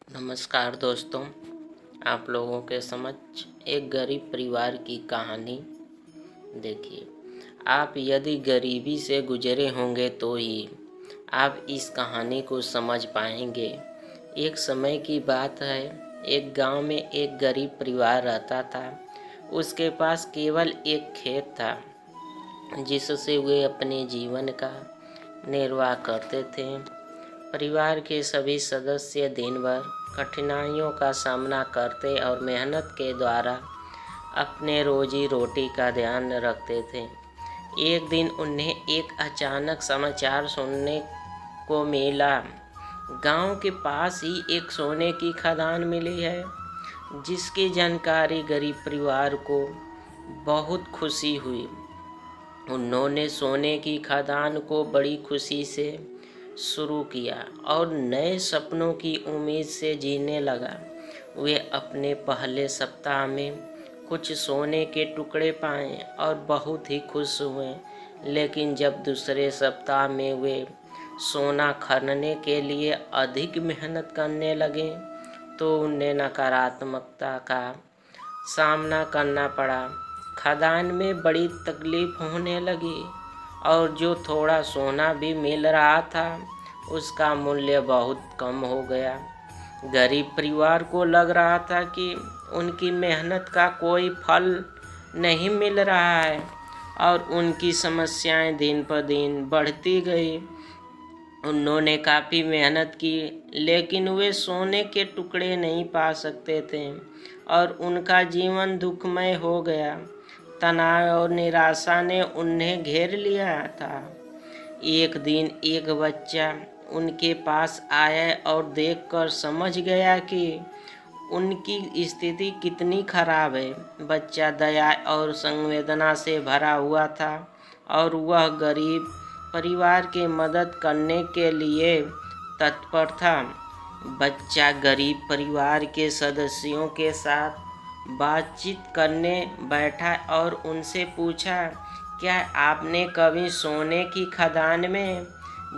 नमस्कार दोस्तों, आप लोगों के समक्ष एक गरीब परिवार की कहानी। देखिए, आप यदि गरीबी से गुजरे होंगे तो ही आप इस कहानी को समझ पाएंगे। एक समय की बात है, एक गांव में एक गरीब परिवार रहता था। उसके पास केवल एक खेत था जिससे वे अपने जीवन का निर्वाह करते थे। परिवार के सभी सदस्य दिन भर कठिनाइयों का सामना करते और मेहनत के द्वारा अपने रोजी रोटी का ध्यान रखते थे। एक दिन उन्हें एक अचानक समाचार सुनने को मिला। गांव के पास ही एक सोने की खदान मिली है, जिसकी जानकारी गरीब परिवार को बहुत खुशी हुई। उन्होंने सोने की खदान को बड़ी खुशी से शुरू किया और नए सपनों की उम्मीद से जीने लगा। वे अपने पहले सप्ताह में कुछ सोने के टुकड़े पाए और बहुत ही खुश हुए, लेकिन जब दूसरे सप्ताह में वे सोना खनने के लिए अधिक मेहनत करने लगे तो उन्हें नकारात्मकता का सामना करना पड़ा। खदान में बड़ी तकलीफ होने लगी और जो थोड़ा सोना भी मिल रहा था उसका मूल्य बहुत कम हो गया। गरीब परिवार को लग रहा था कि उनकी मेहनत का कोई फल नहीं मिल रहा है और उनकी समस्याएं दिन पर दिन बढ़ती गई। उन्होंने काफ़ी मेहनत की, लेकिन वे सोने के टुकड़े नहीं पा सकते थे और उनका जीवन दुखमय हो गया। तनाव और निराशा ने उन्हें घेर लिया था। एक दिन एक बच्चा उनके पास आया और देखकर समझ गया कि उनकी स्थिति कितनी खराब है। बच्चा दया और संवेदना से भरा हुआ था और वह गरीब परिवार की मदद करने के लिए तत्पर था। बच्चा गरीब परिवार के सदस्यों के साथ बातचीत करने बैठा और उनसे पूछा, क्या आपने कभी सोने की खदान में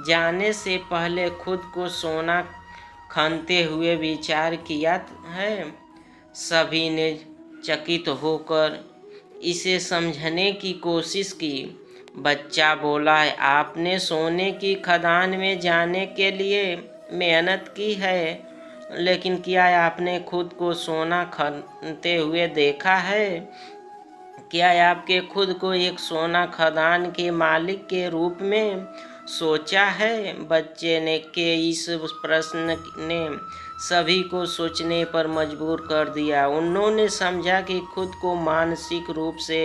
जाने से पहले खुद को सोना खनते हुए विचार किया है? सभी ने चकित होकर इसे समझने की कोशिश की। बच्चा बोला, आपने सोने की खदान में जाने के लिए मेहनत की है, लेकिन क्या आपने खुद को सोना खनते हुए देखा है? क्या आपके खुद को एक सोना खदान के मालिक के रूप में सोचा है? बच्चे ने के इस प्रश्न ने सभी को सोचने पर मजबूर कर दिया। उन्होंने समझा कि खुद को मानसिक रूप से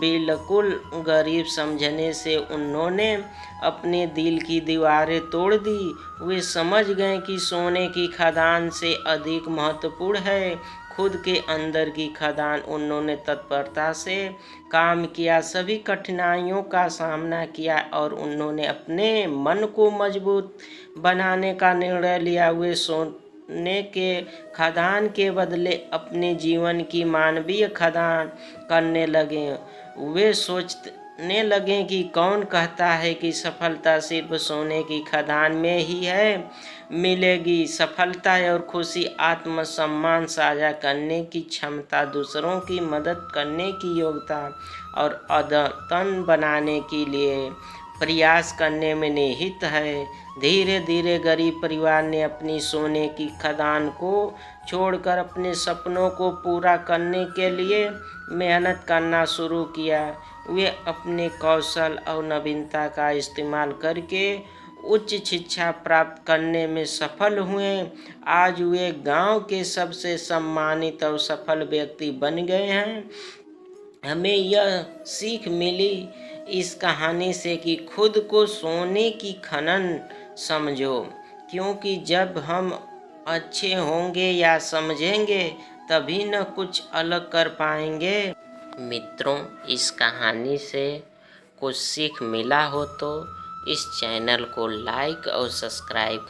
बिल्कुल गरीब समझने से उन्होंने अपने दिल की दीवारें तोड़ दी। वे समझ गए कि सोने की खदान से अधिक महत्वपूर्ण है खुद के अंदर की खदान। उन्होंने तत्परता से काम किया, सभी कठिनाइयों का सामना किया और उन्होंने अपने मन को मजबूत बनाने का निर्णय लिया। वे सोने के खदान के बदले अपने जीवन की मानवीय खदान करने लगे। वे सोचने लगे कि कौन कहता है कि सफलता सिर्फ सोने की खदान में ही है मिलेगी। सफलता और खुशी, आत्मसम्मान, साझा करने की क्षमता, दूसरों की मदद करने की योग्यता और अद्यतन बनाने के लिए प्रयास करने में निहित है। धीरे धीरे गरीब परिवार ने अपनी सोने की खदान को छोड़कर अपने सपनों को पूरा करने के लिए मेहनत करना शुरू किया। वे अपने कौशल और नवीनता का इस्तेमाल करके उच्च शिक्षा प्राप्त करने में सफल हुए। आज वे गांव के सबसे सम्मानित और सफल व्यक्ति बन गए हैं। हमें यह सीख मिली इस कहानी से कि खुद को सोने की खनन समझो, क्योंकि जब हम अच्छे होंगे या समझेंगे तभी न कुछ अलग कर पाएंगे। मित्रों, इस कहानी से कुछ सीख मिला हो तो इस चैनल को लाइक और सब्सक्राइब